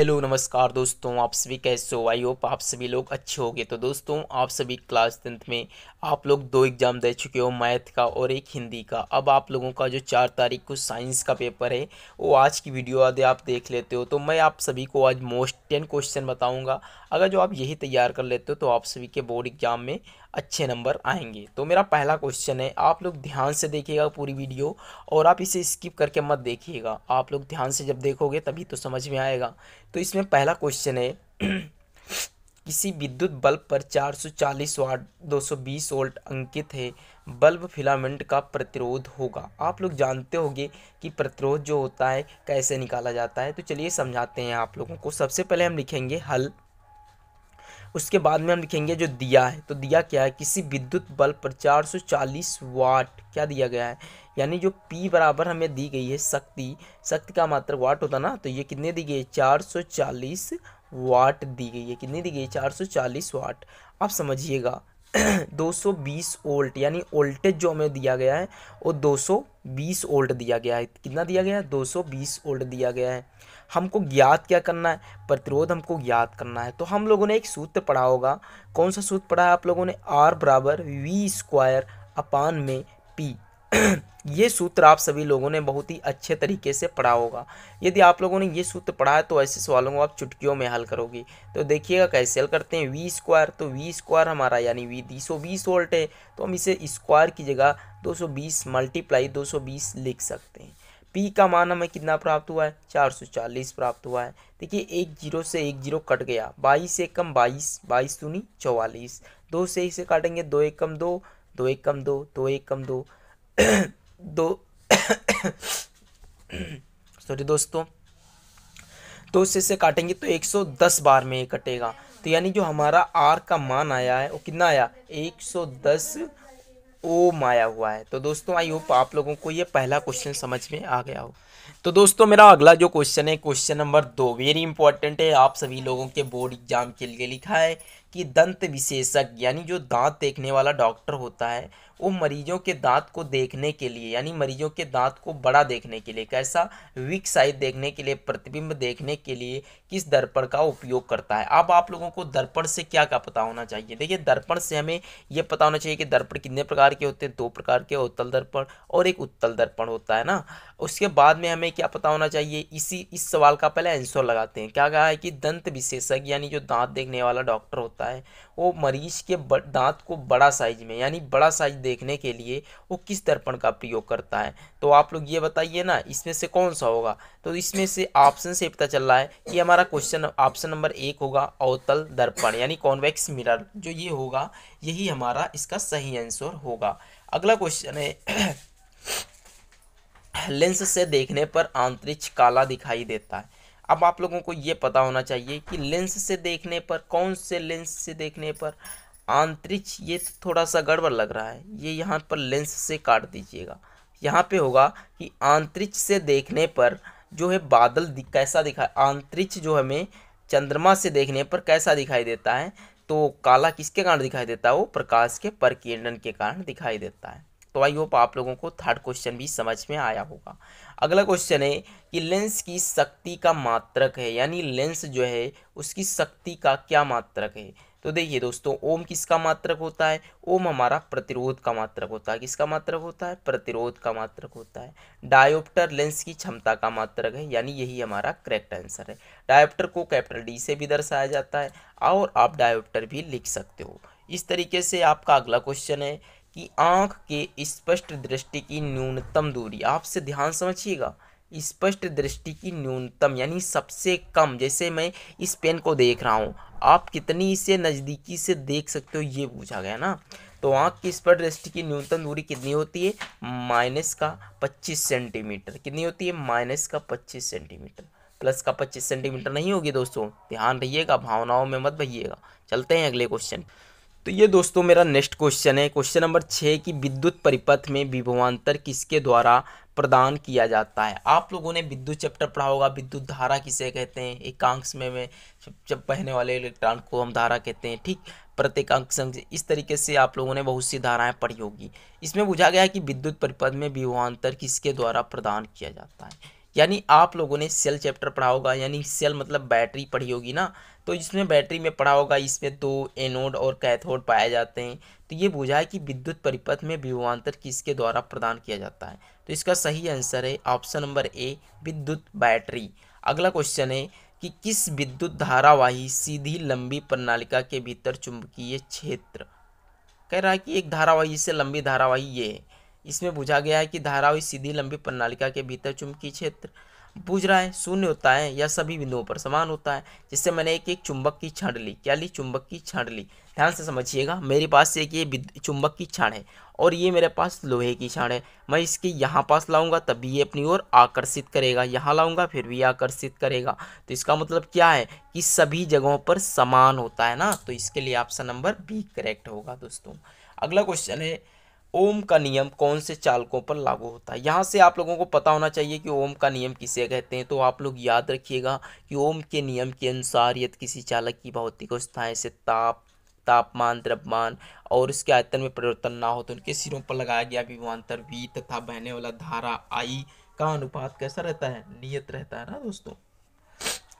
Hello नमस्कार दोस्तों, आप सभी कैसे हो। आई होप आप सभी लोग अच्छे होंगे। तो दोस्तों, आप सभी क्लास 10th में आप लोग दो एग्ज़ाम दे चुके हो, मैथ का और एक हिंदी का। अब आप लोगों का जो 4 तारीख को साइंस का पेपर है वो आज की वीडियो यदि आप देख लेते हो तो मैं आप सभी को आज मोस्ट 10 क्वेश्चन बताऊंगा। अगर जो आप यही तैयार कर लेते हो तो आप सभी के बोर्ड एग्जाम में अच्छे नंबर आएंगे। तो मेरा पहला क्वेश्चन है, आप लोग ध्यान से देखिएगा पूरी वीडियो और आप इसे स्किप करके मत देखिएगा। आप लोग ध्यान से जब देखोगे तभी तो समझ में आएगा। तो इसमें पहला क्वेश्चन है किसी विद्युत बल्ब पर 440 वाट 220 वोल्ट अंकित है, बल्ब फिलामेंट का प्रतिरोध होगा। आप लोग जानते होंगे कि प्रतिरोध जो होता है कैसे निकाला जाता है। तो चलिए समझाते हैं आप लोगों को। सबसे पहले हम लिखेंगे हल, उसके बाद में हम लिखेंगे जो दिया है। तो दिया क्या है, किसी विद्युत बल्ब पर 440 वाट क्या दिया गया है, यानी जो P बराबर हमें दी गई है शक्ति, शक्ति का मात्रक वाट होता ना, तो ये कितने दी गई है 440 वाट दी गई है। कितनी दी गई है 440 वाट। आप समझिएगा 220 वोल्ट यानी वोल्टेज जो हमें दिया गया है वो 220 वोल्ट दिया गया है। कितना दिया गया है 220 वोल्ट दिया गया है। हमको ज्ञात क्या करना है, प्रतिरोध हमको ज्ञात करना है। तो हम लोगों ने एक सूत्र पढ़ा होगा। कौन सा सूत्र पढ़ा है आप लोगों ने, R बराबर वी स्क्वायर अपान में P। ये सूत्र आप सभी लोगों ने बहुत ही अच्छे तरीके से पढ़ा होगा। यदि आप लोगों ने ये सूत्र पढ़ा है तो ऐसे सवालों को आप चुटकियों में हल करोगे। तो देखिएगा कैसे हल करते हैं। वी स्क्वायर, तो वी स्क्वायर हमारा यानी वी 220 वोल्ट है, तो हम इसे स्क्वायर की जगह 220 मल्टीप्लाई 220 लिख सकते हैं। पी का मान हमें कितना प्राप्त हुआ है 440 प्राप्त हुआ है। देखिए एक जीरो से एक जीरो कट गया, 22 से कम 22, 22 दूनी 44, 2 से इसे काटेंगे 2 एक कम 2, 2 एक कम 2, 2 एक कम 2 दो सॉरी दोस्तों, 2 से इसे काटेंगे तो 110 बार में ये कटेगा। तो यानी जो हमारा आर का मान आया है वो कितना आया 110 ओम आया हुआ है। तो दोस्तों आई होप आप लोगों को ये पहला क्वेश्चन समझ में आ गया हो। तो दोस्तों मेरा अगला जो क्वेश्चन है क्वेश्चन नंबर 2 वेरी इंपॉर्टेंट है, आप सभी लोगों के बोर्ड एग्जाम के लिए लिखा है कि दंत विशेषज्ञ यानी जो दांत देखने वाला डॉक्टर होता है वो मरीजों के दांत को देखने के लिए यानी मरीजों के दांत को बड़ा देखने के लिए, कैसा वीक साइड देखने के लिए, प्रतिबिंब देखने के लिए किस दर्पण का उपयोग करता है। अब आप लोगों को दर्पण से क्या क्या पता होना चाहिए। देखिए दर्पण से हमें ये पता होना चाहिए कि दर्पण कितने प्रकार के होते हैं, 2 प्रकार के, अवतल दर्पण और एक उत्तल दर्पण होता है ना। उसके बाद में हमें क्या पता होना चाहिए, इस सवाल का पहले आंसर लगाते हैं। क्या कहा है कि दंत विशेषज्ञ यानी जो दांत देखने वाला डॉक्टर होता है वो मरीज के दांत को बड़ा साइज में यानी बड़ा साइज देखने के लिए वो किस दर्पण का प्रयोग करता है। तो आप लोग ये बताइए ना इसमें से कौन सा होगा। तो इसमें से ऑप्शन से पता चल रहा है कि हमारा क्वेश्चन ऑप्शन नंबर 1 होगा, अवतल दर्पण यानी कॉन्वेक्स मिरर, जो ये होगा यही हमारा इसका सही आंसर होगा। अगला क्वेश्चन है लेंस से देखने पर अंतरिक्ष काला दिखाई देता है। अब आप लोगों को ये पता होना चाहिए कि लेंस से देखने पर, कौन से लेंस से देखने पर अंतरिक्ष, ये थोड़ा सा गड़बड़ लग रहा है, ये यहाँ पर लेंस से काट दीजिएगा। यहाँ पे होगा कि अंतरिक्ष से देखने पर जो है बादल कैसा दिखा, अंतरिक्ष जो हमें चंद्रमा से देखने पर कैसा दिखाई देता है, तो काला किसके कारण दिखाई देता है, वो प्रकाश के प्रकीर्णन के कारण दिखाई देता है। तो आई होप आप लोगों को थर्ड क्वेश्चन भी समझ में आया होगा। अगला क्वेश्चन है कि लेंस की शक्ति का मात्रक है, यानी लेंस जो है उसकी शक्ति का क्या मात्रक है। तो देखिए दोस्तों, ओम किसका मात्रक होता है, ओम हमारा प्रतिरोध का मात्रक होता है। किसका मात्रक होता है, प्रतिरोध का मात्रक होता है। डायोप्टर लेंस की क्षमता का मात्रक है, यानी यही हमारा करेक्ट आंसर है। डायोप्टर को कैपिटल डी से भी दर्शाया जाता है और आप डायोप्टर भी लिख सकते हो। इस तरीके से आपका अगला क्वेश्चन है कि आंख के स्पष्ट दृष्टि की न्यूनतम दूरी, आपसे ध्यान समझिएगा, स्पष्ट दृष्टि की न्यूनतम यानी सबसे कम, जैसे मैं इस पेन को देख रहा हूँ, आप कितनी इसे नज़दीकी से देख सकते हो ये पूछा गया ना। तो आंख की स्पष्ट दृष्टि की न्यूनतम दूरी कितनी होती है, -25 सेंटीमीटर। कितनी होती है, -25 सेंटीमीटर। प्लस का 25 सेंटीमीटर नहीं होगी दोस्तों, ध्यान रहिएगा, भावनाओं में मत बहिएगा। चलते हैं अगले क्वेश्चन। तो ये दोस्तों मेरा नेक्स्ट क्वेश्चन है, क्वेश्चन नंबर 6 की विद्युत परिपथ में विभवांतर किसके द्वारा प्रदान किया जाता है। आप लोगों ने विद्युत चैप्टर पढ़ा होगा, विद्युत धारा किसे कहते हैं, एकांश में जब बहने वाले इलेक्ट्रॉन को हम धारा कहते हैं, ठीक। प्रत्येकांक संख्या, इस तरीके से आप लोगों ने बहुत सी धाराएं पढ़ी होगी। इसमें पूछा गया है कि विद्युत परिपथ में विभवांतर किसके द्वारा प्रदान किया जाता है। यानी आप लोगों ने सेल चैप्टर पढ़ा होगा, यानी सेल मतलब बैटरी पढ़ी होगी ना। तो जिसमें बैटरी में पढ़ा होगा, इसमें दो एनोड और कैथोड पाए जाते हैं। तो ये बुझा है कि विद्युत परिपथ में विभवांतर किसके द्वारा प्रदान किया जाता है। तो इसका सही आंसर है ऑप्शन नंबर ए, विद्युत बैटरी। अगला क्वेश्चन है कि किस विद्युत धारावाही सीधी लंबी प्रणालिका के भीतर चुंबकीय क्षेत्र, कह रहा है कि एक धारावाही से लंबी धारावाही ये है। इसमें पूछा गया है कि धारावाही सीधी लंबी प्रणालिका के भीतर चुंबकीय क्षेत्र पूछ रहा है शून्य होता है या सभी बिंदुओं पर समान होता है। जिससे मैंने एक एक चुंबक की छड़ ली, क्या ली, चुंबक की छड़ ली। ध्यान से समझिएगा, मेरे पास एक ये चुंबक की छड़ है और ये मेरे पास लोहे की छड़ है। मैं इसके यहाँ पास लाऊंगा तब भी ये अपनी ओर आकर्षित करेगा, यहाँ लाऊंगा फिर भी आकर्षित करेगा। तो इसका मतलब क्या है कि सभी जगहों पर समान होता है ना। तो इसके लिए ऑप्शन नंबर बी करेक्ट होगा दोस्तों। अगला क्वेश्चन है, ओम का नियम कौन से चालकों पर लागू होता है। यहाँ से आप लोगों को पता होना चाहिए कि ओम का नियम किसे कहते हैं। तो आप लोग याद रखिएगा कि ओम के नियम के अनुसार यदि किसी चालक की भौतिक अवस्थाएं से तापमान, द्रव्यमान और उसके आयतन में परिवर्तन ना हो तो उनके सिरों पर लगाया गया विभवांतर V तथा बहने वाला धारा I का अनुपात कैसा रहता है, नियत रहता है ना दोस्तों।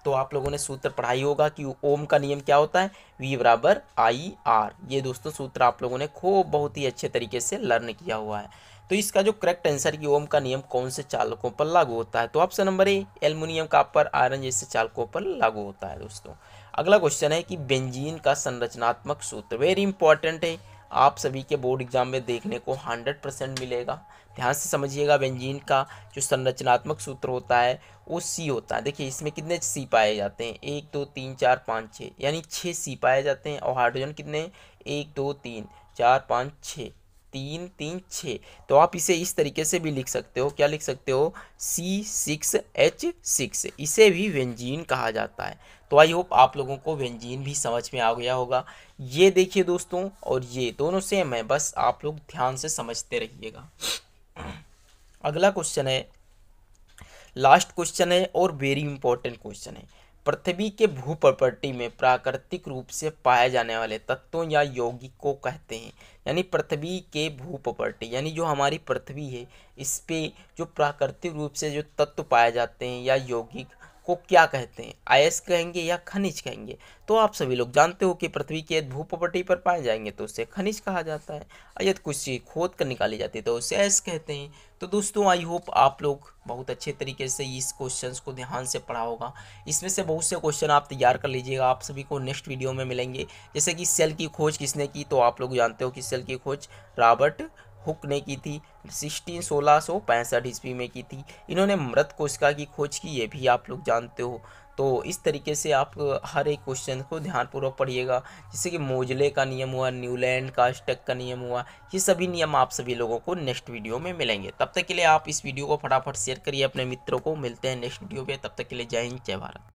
तो आप लोगों ने सूत्र पढ़ाई होगा कि ओम का नियम क्या होता है, V बराबर आई आर। ये दोस्तों सूत्र आप लोगों ने खूब बहुत ही अच्छे तरीके से लर्न किया हुआ है। तो इसका जो करेक्ट आंसर कि ओम का नियम कौन से चालकों पर लागू होता है, तो option number A, aluminium, copper, iron जैसे चालकों पर लागू होता है दोस्तों। अगला क्वेश्चन है कि बेंजीन का संरचनात्मक सूत्र, वेरी इंपॉर्टेंट है, आप सभी के बोर्ड एग्जाम में देखने को 100% मिलेगा। ध्यान से समझिएगा, बेंजीन का जो संरचनात्मक सूत्र होता है वो सी होता है। देखिए इसमें कितने सी पाए जाते हैं, 1 2 3 4 5 6, यानी 6 सी पाए जाते हैं। और हाइड्रोजन कितने, 1 2 3 4 5 6, 3 3 6। तो आप इसे इस तरीके से भी लिख सकते हो, क्या लिख सकते हो, C6H6, इसे भी बेंजीन कहा जाता है। तो आई होप आप लोगों को बेंजीन भी समझ में आ गया होगा। ये देखिए दोस्तों, और ये दोनों सेम है, बस आप लोग ध्यान से समझते रहिएगा। अगला क्वेश्चन है, लास्ट क्वेश्चन है और वेरी इंपॉर्टेंट क्वेश्चन है। पृथ्वी के भू प्रॉपर्टी में प्राकृतिक रूप से पाए जाने वाले तत्वों या यौगिक को कहते हैं। यानी पृथ्वी के भू प्रॉपर्टी, यानी जो हमारी पृथ्वी है इस पे जो प्राकृतिक रूप से जो तत्व पाए जाते हैं या यौगिक को क्या कहते हैं, अयस्क कहेंगे या खनिज कहेंगे। तो आप सभी लोग जानते हो कि पृथ्वी के भू प्रॉपर्टी पर पाए जाएंगे तो उसे खनिज कहा जाता है, और यदि कुछ चीज खोद कर निकाली जाती है तो उसे अयस्क कहते हैं। तो दोस्तों आई होप आप लोग बहुत अच्छे तरीके से इस क्वेश्चंस को ध्यान से पढ़ा होगा। इसमें से बहुत से क्वेश्चन आप तैयार कर लीजिएगा, आप सभी को नेक्स्ट वीडियो में मिलेंगे। जैसे कि सेल की खोज किसने की, तो आप लोग जानते हो कि सेल की खोज रॉबर्ट हुक ने की थी, 1665 ईस्वी में की थी। इन्होंने मृत कोशिका की खोज की, ये भी आप लोग जानते हो। तो इस तरीके से आप हर एक क्वेश्चन को ध्यानपूर्वक पढ़िएगा। जैसे कि मोजले का नियम हुआ, न्यूलैंड का स्टक का नियम हुआ, ये सभी नियम आप सभी लोगों को नेक्स्ट वीडियो में मिलेंगे। तब तक के लिए आप इस वीडियो को फटाफट शेयर करिए अपने मित्रों को। मिलते हैं नेक्स्ट वीडियो पे, तब तक के लिए जय हिंद, जय भारत।